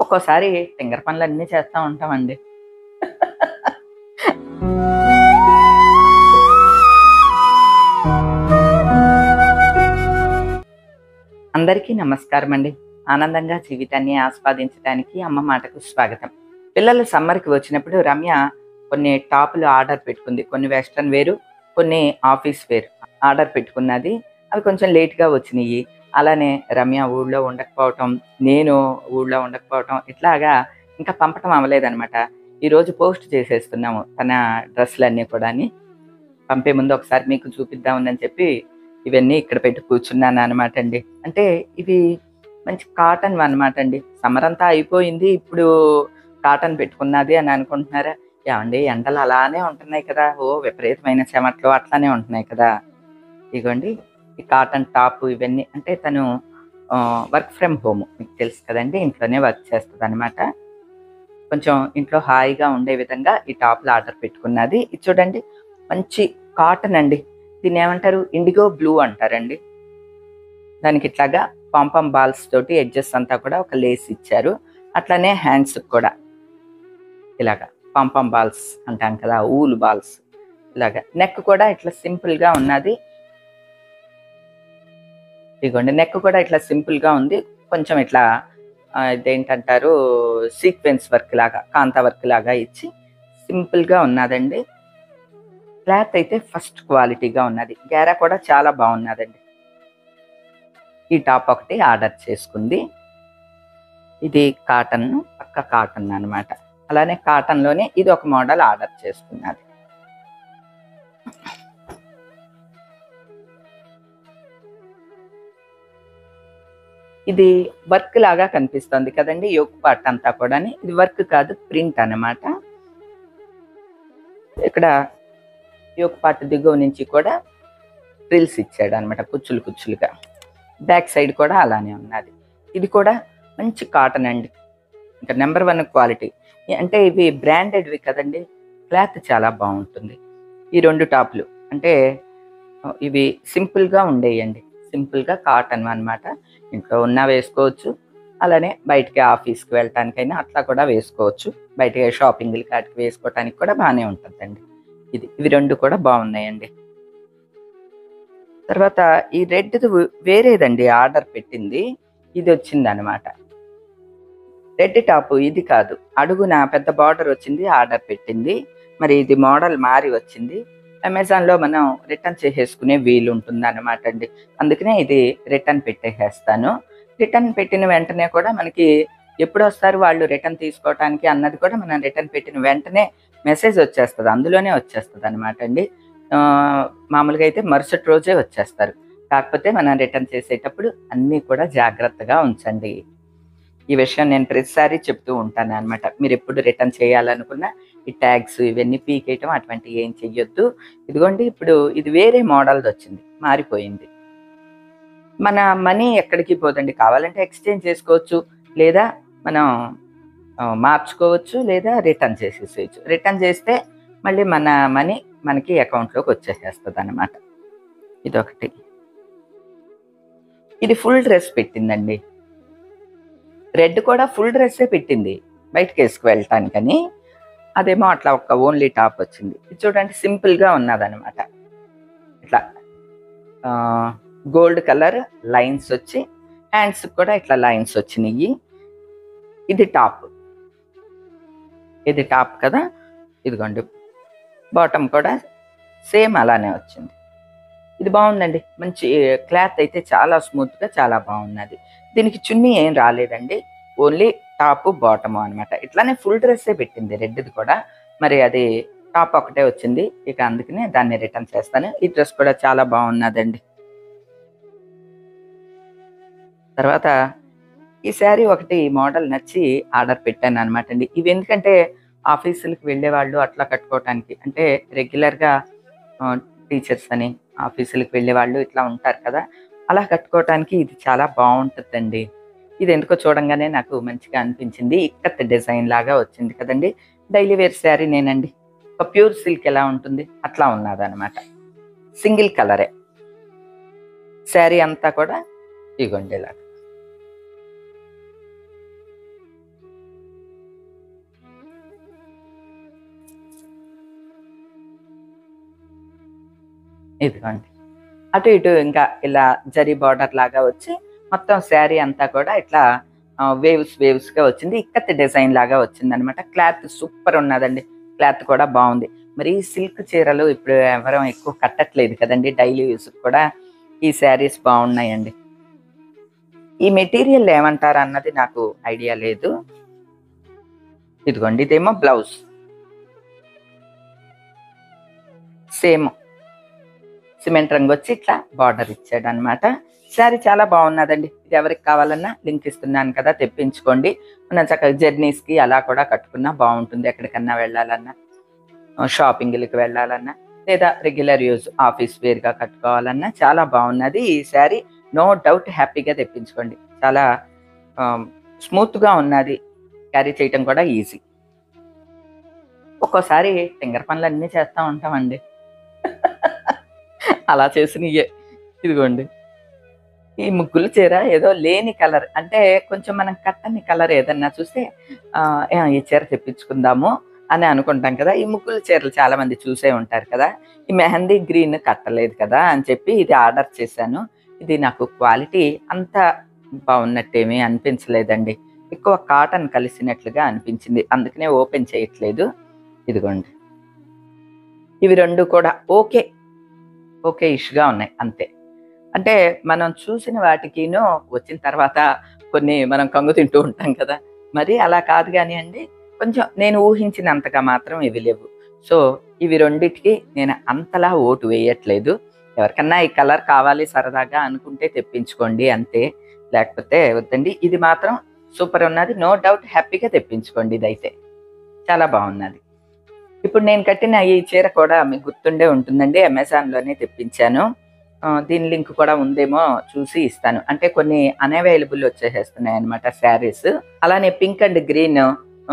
ఒక్కోసారి తింగర పనులన్నీ చేస్తా ఉంటామండి. అందరికీ నమస్కారం అండి. ఆనందంగా జీవితాన్ని ఆస్వాదించడానికి అమ్మ మాటకు స్వాగతం. పిల్లలు సమ్మర్కి వచ్చినప్పుడు రమ్య కొన్ని టాపులు ఆర్డర్ పెట్టుకుంది. కొన్ని వెస్ట్రన్ వేరు, కొన్ని ఆఫీస్ వేర్ ఆర్డర్ పెట్టుకున్నది. అవి కొంచెం లేట్గా వచ్చినాయి. అలానే రమ్య ఊళ్ళో ఉండకపోవటం, నేను ఊళ్ళో ఉండకపోవటం, ఇట్లాగా ఇంకా పంపటం అవ్వలేదనమాట. ఈరోజు పోస్ట్ చేసేస్తున్నాము తన డ్రెస్సులన్నీ కూడా. పంపే ముందు ఒకసారి మీకు చూపిద్దామని చెప్పి ఇవన్నీ ఇక్కడ పెట్టి కూర్చున్నాను అనమాట అండి. అంటే ఇవి మంచి కాటన్ అనమాట అండి. సమ్మర్ అంతా అయిపోయింది, ఇప్పుడు కాటన్ పెట్టుకున్నది అని అనుకుంటున్నారా? ఏమండి, ఎండలు అలానే ఉంటున్నాయి కదా, విపరీతమైన చెమట్లు అట్లానే ఉంటున్నాయి కదా. ఇదిగోండి ఈ కాటన్ టాప్ ఇవన్నీ. అంటే తను వర్క్ ఫ్రమ్ హోమ్, మీకు తెలుసు కదండి, ఇంట్లోనే వర్క్ చేస్తుంది అనమాట. కొంచెం ఇంట్లో హాయిగా ఉండే విధంగా ఈ టాప్లు ఆర్డర్ పెట్టుకున్నది. ఇది చూడండి, మంచి కాటన్ అండి. దీన్ని ఏమంటారు, ఇండిగో బ్లూ అంటారండి. దానికి ఇట్లాగా పాంపం బాల్స్ తోటి ఎడ్జెస్ అంతా కూడా ఒక లేస్ ఇచ్చారు. అట్లానే హ్యాండ్స్ కూడా ఇలాగా పాంపం బాల్స్ అంటాం కదా, ఊలు బాల్స్ ఇలాగా. నెక్ కూడా ఇట్లా సింపుల్ గా ఉన్నది. ఇదిగోండి, నెక్ కూడా ఇట్లా సింపుల్ గా ఉంది. కొంచెం ఇట్లా ఇదేంటంటారు, సీక్వెన్స్ వర్క్ లాగా, కాంతా వర్క్ లాగా ఇచ్చి సింపుల్ గా ఉన్నదండి. క్లాత్ అయితే ఫస్ట్ క్వాలిటీగా ఉన్నది. గేరా కూడా చాలా బాగున్నదండి. ఈ టాప్ ఒకటి ఆర్డర్ చేసుకుంది. ఇది కాటన్, పక్క కాటన్ అనమాట. అలానే కాటన్ లోనే ఇది ఒక మోడల్ ఆర్డర్ చేసుకున్నది. ఇది వర్క్ లాగా కనిపిస్తుంది కదండి, యోక్ పార్ట్ అంతా కూడా. ఇది వర్క్ కాదు, ప్రింట్ అన్నమాట. ఇక్కడ యోక్ పార్ట్ దిగువ నుంచి కూడా ఫ్రిల్స్ ఇచ్చాడు అనమాట, కుచ్చులు కుచ్చులుగా. బ్యాక్ సైడ్ కూడా అలానే ఉన్నది. ఇది కూడా మంచి కాటన్ అండి, ఇంకా నెంబర్ 1 క్వాలిటీ. అంటే ఇవి బ్రాండెడ్వి కదండి, క్లాత్ చాలా బాగుంటుంది. ఈ 2 టాప్లు అంటే ఇవి సింపుల్గా ఉండేయండి, సింపుల్గా కాటన్ అనమాట. ఇంట్లో ఉన్నా వేసుకోవచ్చు, అలానే బయటికి ఆఫీస్కి వెళ్ళటానికైనా అట్లా కూడా వేసుకోవచ్చు. బయటకి షాపింగ్లు కాటికి వేసుకోవటానికి కూడా బాగానే ఉంటుందండి. ఇవి 2 కూడా బాగున్నాయండి. తర్వాత ఈ రెడ్ వేరేదండి ఆర్డర్ పెట్టింది, ఇది వచ్చింది అనమాట. రెడ్ టాప్ ఇది కాదు, అడుగున పెద్ద బార్డర్ వచ్చింది, ఆర్డర్ పెట్టింది. మరి ఇది మోడల్ మారి వచ్చింది. అమెజాన్లో మనం రిటర్న్ చేసేసుకునే వీలు ఉంటుంది అనమాట అండి. అందుకనే ఇది రిటర్న్ పెట్టేసేస్తాను. రిటర్న్ పెట్టిన వెంటనే కూడా మనకి ఎప్పుడు వస్తారు వాళ్ళు రిటర్న్ తీసుకోవటానికి అన్నది కూడా మనం రిటర్న్ పెట్టిన వెంటనే మెసేజ్ వచ్చేస్తుంది, అందులోనే వచ్చేస్తుంది అనమాట అండి. మామూలుగా అయితే మరుసటి రోజే వచ్చేస్తారు. కాకపోతే మనం రిటర్న్ చేసేటప్పుడు అన్నీ కూడా జాగ్రత్తగా ఉంచండి. ఈ విషయం నేను ప్రతిసారి చెప్తూ ఉంటాను అనమాట. మీరు ఎప్పుడు రిటర్న్ చేయాలనుకున్నా ఈ ట్యాగ్స్ ఇవన్నీ పీకేయటం అటువంటివి ఏం చెయ్యొద్దు. ఇదిగోండి, ఇప్పుడు ఇది వేరే మోడల్ది వచ్చింది, మారిపోయింది. మన మనీ ఎక్కడికి పోదండి, కావాలంటే ఎక్స్చేంజ్ చేసుకోవచ్చు, లేదా మనం మార్చుకోవచ్చు, లేదా రిటర్న్ చేసేసేయచ్చు. రిటర్న్ చేస్తే మళ్ళీ మన మనీ మనకి అకౌంట్లోకి వచ్చేసేస్తుంది అనమాట. ఇదొకటి. ఇది ఫుల్ డ్రెస్ పెట్టిందండి. రెడ్ కూడా ఫుల్ డ్రెస్సే పెట్టింది బయటకు వేసుకు వెళ్ళటానికని. అదేమో అట్లా ఒక ఓన్లీ టాప్ వచ్చింది. ఇది చూడండి, సింపుల్గా ఉన్నదనమాట. ఇట్లా గోల్డ్ కలర్ లైన్స్ వచ్చి హ్యాండ్స్ కూడా ఇట్లా లైన్స్ వచ్చినాయి. ఇది టాప్ కదా. ఇదిగోండి, బాటమ్ కూడా సేమ్ అలానే వచ్చింది. ఇది బాగుందండి, మంచి క్లాత్ అయితే చాలా స్మూత్గా చాలా బాగున్నది. దీనికి చున్నీ ఏం రాలేదండి, ఓన్లీ టాప్ బాటము అనమాట. ఇట్లానే ఫుల్ డ్రెస్సే పెట్టింది రెడ్ది కూడా. మరి అది టాప్ ఒకటే వచ్చింది, ఇక అందుకనే దాన్ని రిటర్న్ చేస్తాను. ఈ డ్రెస్ కూడా చాలా బాగున్నదండి. తర్వాత ఈ శారీ ఒకటి మోడల్ నచ్చి ఆర్డర్ పెట్టాను అనమాట అండి. ఇవి ఎందుకంటే ఆఫీసులకు వెళ్ళే వాళ్ళు అట్లా కట్టుకోవటానికి, అంటే రెగ్యులర్గా టీచర్స్ అని ఆఫీసులకు వెళ్ళే వాళ్ళు ఇట్లా ఉంటారు కదా, అలా కట్టుకోవటానికి ఇది చాలా బాగుంటుందండి. ఇది ఎందుకో చూడంగానే నాకు మంచిగా అనిపించింది. ఇక్కత్ డిజైన్ లాగా వచ్చింది కదండి. డైలీ వేర్ శారీ నేనండి. ఒక ప్యూర్ సిల్క్ ఎలా ఉంటుంది అట్లా ఉన్నదనమాట. సింగిల్ కలరే శారీ అంతా కూడా. ఇగోండి ఇలా ఇదిగోండి. అటు ఇటు ఇంకా ఇలా జరీ బార్డర్ లాగా వచ్చి మొత్తం శారీ అంతా కూడా ఇట్లా వేవ్స్‌గా వచ్చింది. ఇక్కత్ డిజైన్ లాగా వచ్చిందనమాట. క్లాత్ సూపర్ ఉన్నదండి. క్లాత్ కూడా బావుంది. మరి సిల్క్ చీరలు ఇప్పుడు ఎవరం ఎక్కువ కట్టట్లేదు కదండీ! డైలీ యూజ్‌కి కూడా ఈ శారీస్ బావున్నాయండి. ఈ మెటీరియల్ ఏమంటారన్నది నాకు ఐడియా లేదు. ఇదిగోండి ఇదేమో బ్లౌజ్. సేమ్ సిమెంట్ రంగొచ్చి ఇట్లా బార్డర్ ఇచ్చాడనమాట. శారీ చాలా బావున్నదండి. ఇది ఎవరికి కావాలన్నా లింక్ ఇస్తున్నాను కదా! తెప్పించుకోండి. మనం చక్కగా జర్నీస్‌కి అలా కూడా కట్టుకున్నా బావుంటుంది. ఎక్కడికన్నా వెళ్ళాలన్నా, షాపింగులకి వెళ్ళాలన్నా, లేదా రెగ్యులర్ యూజ్ ఆఫీస్ వేర్‌గా కట్టుకోవాలన్నా చాలా బావున్నది. ఈ శారీ నో డౌట్ హ్యాపీగా తెప్పించుకోండి. చాలా ఆహ్, స్మూత్‌గా ఉన్నది. క్యారీ చేయటం కూడా ఈజీ. ఒక్కోసారి ఫింగర్ పనులన్నీ చేస్తా ఉంటామండి. అలా చేసినియే. ఇదిగోండి. ఈ ముగ్గుల చీర ఏదో లేని కలర్ అంటే కొంచెం మనం కట్టని కలర్ ఏదన్నా చూస్తే ఈ చీర తెప్పించుకుందాము అని అనుకుంటాం కదా! ఈ ముగ్గుల చీరలు చాలా మంది చూసే ఉంటారు కదా! ఈ మెహందీ గ్రీన్ కట్టలేదు కదా! అని చెప్పి ఇది ఆర్డర్ చేశాను. ఇది నాకు క్వాలిటీ అంత బావున్నట్టేమీ అనిపించలేదండి. ఎక్కువ కాటన్ కలిసినట్లుగా అనిపించింది. అందుకనే ఓపెన్ చేయట్లేదు. ఇదిగోండి. ఇవి 2 కూడా ఓకే ఇష్‌గా ఉన్నాయి అంతే. అంటే మనం చూసిన వాటికిను వచ్చిన తర్వాత కొన్ని మనం కంగు తింటూ ఉంటాం కదా! మరి అలా కాదు గానీయండి. కొంచెం నేను ఊహించినంతగా మాత్రం ఇవి లేవు. సో, ఇవి రెండిటికి నేను అంతలా ఓటు వేయట్లేదు. ఎవరికన్నా ఈ కలర్ కావాలి సరదాగా అనుకుంటే తెప్పించుకోండి అంతే. లేకపోతే వద్దండి. ఇది మాత్రం సూపర్ ఉన్నది. నో డౌట్ హ్యాపీగా తెప్పించుకోండి ఇదైతే. చాలా బావున్నది. ఇప్పుడు నేను కట్టిన ఈ చీర కూడా మీకు గుర్తుండే ఉంటుందండి. అమెజాన్‌లోనే తెప్పించాను. దీని లింక్ కూడా ఉందేమో చూసి ఇస్తాను. అంటే కొన్ని అనవైలబుల్ వచ్చేసేస్తున్నాయన్నమాట శారీస్. అలానే pink and green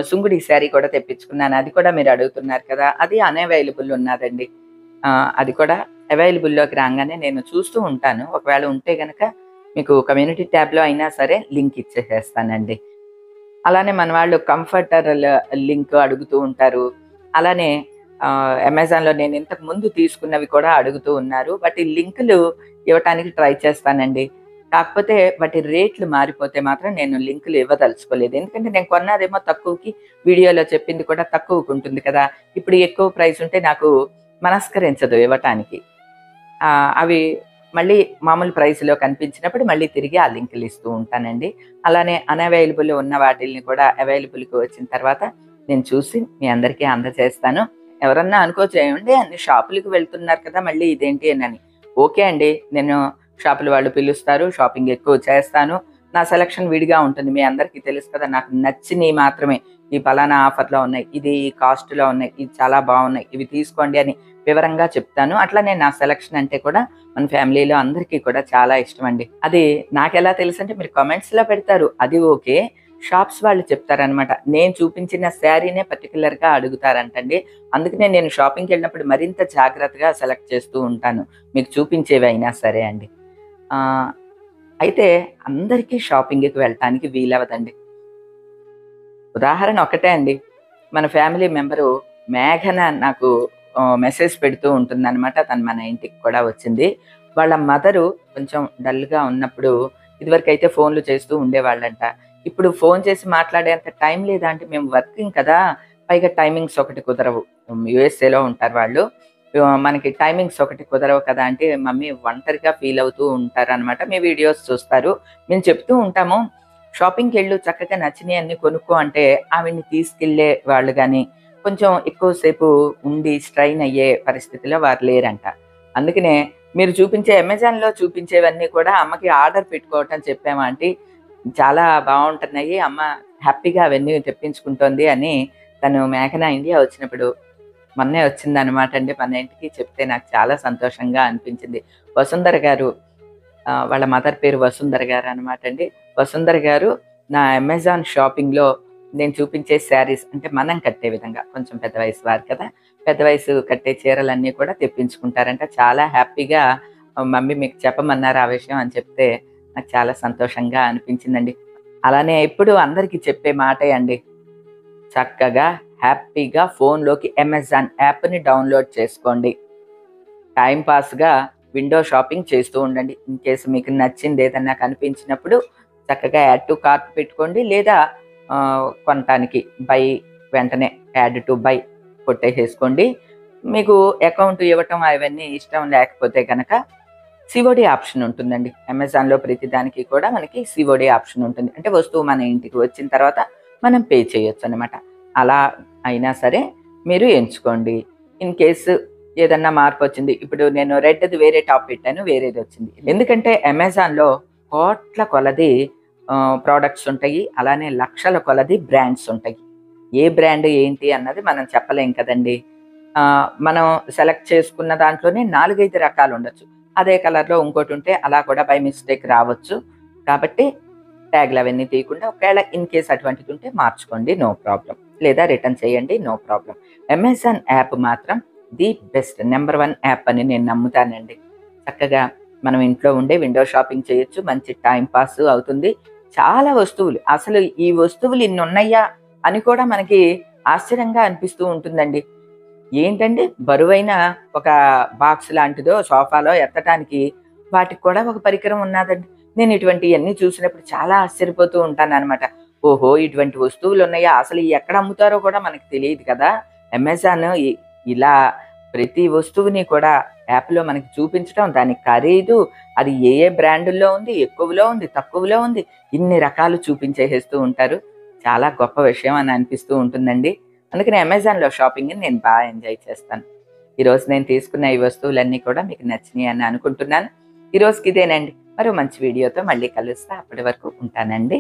Sungudi sari కూడా తెప్పించుకున్నాను. అది కూడా మీరు అడుగుతున్నారు కదా! అది అనవైలబుల్ ఉన్నాదండి. అది కూడా అవైలబుల్‌లోకి రాంగానే నేను చూస్తూ ఉంటాను. ఒకవేళ ఉంటే గనక మీకు కమ్యూనిటీ ట్యాబ్‌లో అయినా సరే లింక్ ఇచ్చేసేస్తానండి. అలానే మన వాళ్ళు కంఫర్టరల్ లింక్ అడుగుతూ ఉంటారు. అలానే అమెజాన్‌లో నేను ఇంతకు ముందు తీసుకున్నవి కూడా అడుగుతూ ఉన్నారు. వాటి లింకులు ఇవ్వటానికి ట్రై చేస్తానండి. కాకపోతే వాటి రేట్లు మారిపోతే మాత్రం నేను లింకులు ఇవ్వదలుచుకోలేదు. ఎందుకంటే నేను కొన్నదేమో తక్కువకి, వీడియోలో చెప్పింది కూడా తక్కువకుంటుంది కదా! ఇప్పుడు ఎక్కువ ప్రైస్ ఉంటే నాకు మనస్కరించదు ఇవ్వటానికి. అవి మళ్ళీ మామూలు ప్రైస్‌లో కనిపించినప్పుడు మళ్ళీ తిరిగి ఆ లింకులు ఇస్తూ ఉంటానండి. అలానే అనవైలబుల్ ఉన్న వాటిల్ని కూడా అవైలబుల్‌కి వచ్చిన తర్వాత నేను చూసి మీ అందరికీ అందజేస్తాను. ఎవరన్నా అనుకోవచ్చు ఏవండీ అన్ని షాపులకి వెళ్తున్నారు కదా! మళ్ళీ ఇదేంటి అనని. ఓకే అండి. నేను షాపుల వాళ్ళు పిలుస్తారు. షాపింగ్ ఎక్కువ చేస్తాను. నా సెలక్షన్ విడిగా ఉంటుంది. మీ అందరికీ తెలుసు కదా! నాకు నచ్చినయి మాత్రమే. ఈ పలానా ఆఫర్‌లో ఉన్నాయి. ఇది ఈ కాస్ట్‌లో ఉన్నాయి. ఇది చాలా బావున్నాయి. ఇవి తీసుకోండి అని వివరంగా చెప్తాను. అట్లనే నా సెలక్షన్ అంటే కూడా మన ఫ్యామిలీలో అందరికీ కూడా చాలా ఇష్టమండి. అది నాకెలా తెలుసంటే మీరు కామెంట్స్‌లో పెడతారు. అది ఓకే. షాప్స్ వాళ్ళు చెప్తారనమాట. నేను చూపించిన శారీనే పర్టిక్యులర్‌గా అడుగుతారంటండి. అందుకనే నేను షాపింగ్‌కెళ్ళినప్పుడు మరింత జాగ్రత్తగా సెలెక్ట్ చేస్తూ ఉంటాను. మీకు చూపించేవైనా సరే అండి. ఆహ్, అయితే అందరికీ షాపింగ్‌కి వెళ్ళటానికి వీలవ్వదండి. ఉదాహరణ ఒకటే అండి. మన ఫ్యామిలీ మెంబరు మేఘన నాకు మెసేజ్ పెడుతూ ఉంటుందనమాట. తను మన ఇంటికి కూడా వచ్చింది. వాళ్ళ మదరు కొంచెం డల్‌గా ఉన్నప్పుడు ఇదివరకైతే ఫోన్‌లు చేస్తూ ఉండేవాళ్ళంట. ఇప్పుడు ఫోన్ చేసి మాట్లాడేంత టైం లేదా అంటే మేము వర్కింగ్ కదా! పైగా టైమింగ్స్ ఒకటి కుదరవు. యూఎస్ఏలో ఉంటారు వాళ్ళు. మనకి టైమింగ్స్ ఒకటి కుదరవు కదా! అంటే మమ్మీ ఒంటరిగా ఫీల్ అవుతూ ఉంటారనమాట. మీ వీడియోస్ చూస్తారు. మేము చెప్తూ ఉంటాము. షాపింగ్‌కెళ్ళు చక్కగా నచ్చినయన్నీ కొనుక్కో అంటే ఆవిడని తీసుకెళ్ళే వాళ్ళు గాని, కొంచెం ఎక్కువ సేపు ఉండి స్ట్రెయిన్ అయ్యే పరిస్థితిలో వారు లేరంట. అందుకనే మీరు చూపించే అమెజాన్‌లో చూపించేవన్నీ కూడా అమ్మకి ఆర్డర్ పెట్టుకోవటం చెప్పాము ఆంటీ. చాలా బావుంటున్నాయి. అమ్మ హ్యాపీగా అవన్నీ తెప్పించుకుంటోంది అని తను మేఘన ఇండియా వచ్చినప్పుడు మొన్నే వచ్చిందనమాట అండి మన ఇంటికి. చెప్తే నాకు చాలా సంతోషంగా అనిపించింది. వసుంధర గారు వాళ్ళ మదర్ పేరు వసుంధర గారనమాట అండి. వసుంధర గారు నా అమెజాన్ షాపింగ్‌లో నేను చూపించే శారీస్ అంటే మనం కట్టే విధంగా కొంచెం పెద్ద వయసు వారు కదా! పెద్ద వయసు కట్టే చీరలన్నీ కూడా తెప్పించుకుంటారంట. చాలా హ్యాపీగా మమ్మీ మీకు చెప్పమన్నారు ఆ విషయం అని చెప్తే నాకు చాలా సంతోషంగా అనిపించిందండి. అలానే ఎప్పుడు అందరికీ చెప్పే మాటే అండి. చక్కగా హ్యాపీగా ఫోన్‌లోకి అమెజాన్ యాప్‌ని డౌన్‌లోడ్ చేసుకోండి. టైం పాస్గా విండో షాపింగ్ చేస్తూ ఉండండి. ఇన్ కేసు మీకు నచ్చింది ఏదన్నా కనిపించినప్పుడు చక్కగా యాడ్ టు కార్ట్ పెట్టుకోండి, లేదా కొనటానికి వెంటనే యాడ్ టు బై కొట్టేసేసుకోండి. మీకు అకౌంట్ ఇవ్వటం అవన్నీ ఇష్టం లేకపోతే కనుక సిఓడి ఆప్షన్ ఉంటుందండి. అమెజాన్లో ప్రతిదానికి కూడా మనకి సిఓడి ఆప్షన్ ఉంటుంది. అంటే వస్తువు మన ఇంటికి వచ్చిన తర్వాత మనం పే చేయొచ్చు అనమాట. అలా అయినా సరే మీరు ఎంచుకోండి. ఇన్ కేసు ఏదన్నా మార్పు వచ్చింది, ఇప్పుడు నేను రెడ్ది వేరే టాప్ పెట్టాను, వేరేది వచ్చింది. ఎందుకంటే అమెజాన్లో కోట్ల కొలది ప్రోడక్ట్స్ ఉంటాయి, అలానే లక్షల కొలది బ్రాండ్స్ ఉంటాయి. ఏ బ్రాండ్ ఏంటి అన్నది మనం చెప్పలేం కదండి. మనం సెలెక్ట్ చేసుకున్న దాంట్లోనే 4-5 రకాలు ఉండొచ్చు. అదే కలర్లో ఇంకోటి ఉంటే అలా కూడా బై మిస్టేక్ రావచ్చు. కాబట్టి ట్యాగ్లు అవన్నీ తీయకుండా ఒకవేళ ఇన్ కేస్ అటువంటిది ఉంటే మార్చుకోండి, నో ప్రాబ్లం. లేదా రిటర్న్ చేయండి, నో ప్రాబ్లం. అమెజాన్ యాప్ మాత్రం ది బెస్ట్, నెంబర్ 1 యాప్ అని నేను నమ్ముతానండి. చక్కగా మనం ఇంట్లో ఉండే విండో షాపింగ్ చేయొచ్చు, మంచి టైం పాస్ అవుతుంది. చాలా వస్తువులు, అసలు ఈ వస్తువులు ఇన్ని ఉన్నాయా అని కూడా మనకి ఆశ్చర్యంగా అనిపిస్తూ ఉంటుందండి. ఏంటంటే బరువైన ఒక బాక్స్ లాంటిదో సోఫాలో ఎత్తటానికి వాటికి కూడా ఒక పరికరం ఉన్నదండి. నేను ఇటువంటివన్నీ చూసినప్పుడు చాలా ఆశ్చర్యపోతూ ఉంటానన్నమాట. ఓహో! ఇటువంటి వస్తువులు ఉన్నాయా? అసలు ఎక్కడ అమ్ముతారో కూడా మనకు తెలియదు కదా. అమెజాన్ ఇలా ప్రతి వస్తువుని కూడా యాప్‌లో మనకి చూపించడం, దాని ఖరీదు, అది ఏ ఏ బ్రాండుల్లో ఉంది, ఎక్కువలో ఉంది, తక్కువలో ఉంది, ఇన్ని రకాలు చూపించేసేస్తూ ఉంటారు. చాలా గొప్ప విషయం అని అనిపిస్తూ ఉంటుందండి. అందుకని అమెజాన్‌లో షాపింగ్‌ని నేను ఎంజాయ్ చేస్తాను. ఈరోజు నేను తీసుకున్న ఈ వస్తువులన్నీ కూడా మీకు నచ్చినాయి అని అనుకుంటున్నాను. ఈరోజుకి ఇదేనండి. మరో మంచి వీడియోతో మళ్ళీ కలుస్తా. అప్పటి వరకు ఉంటానండి.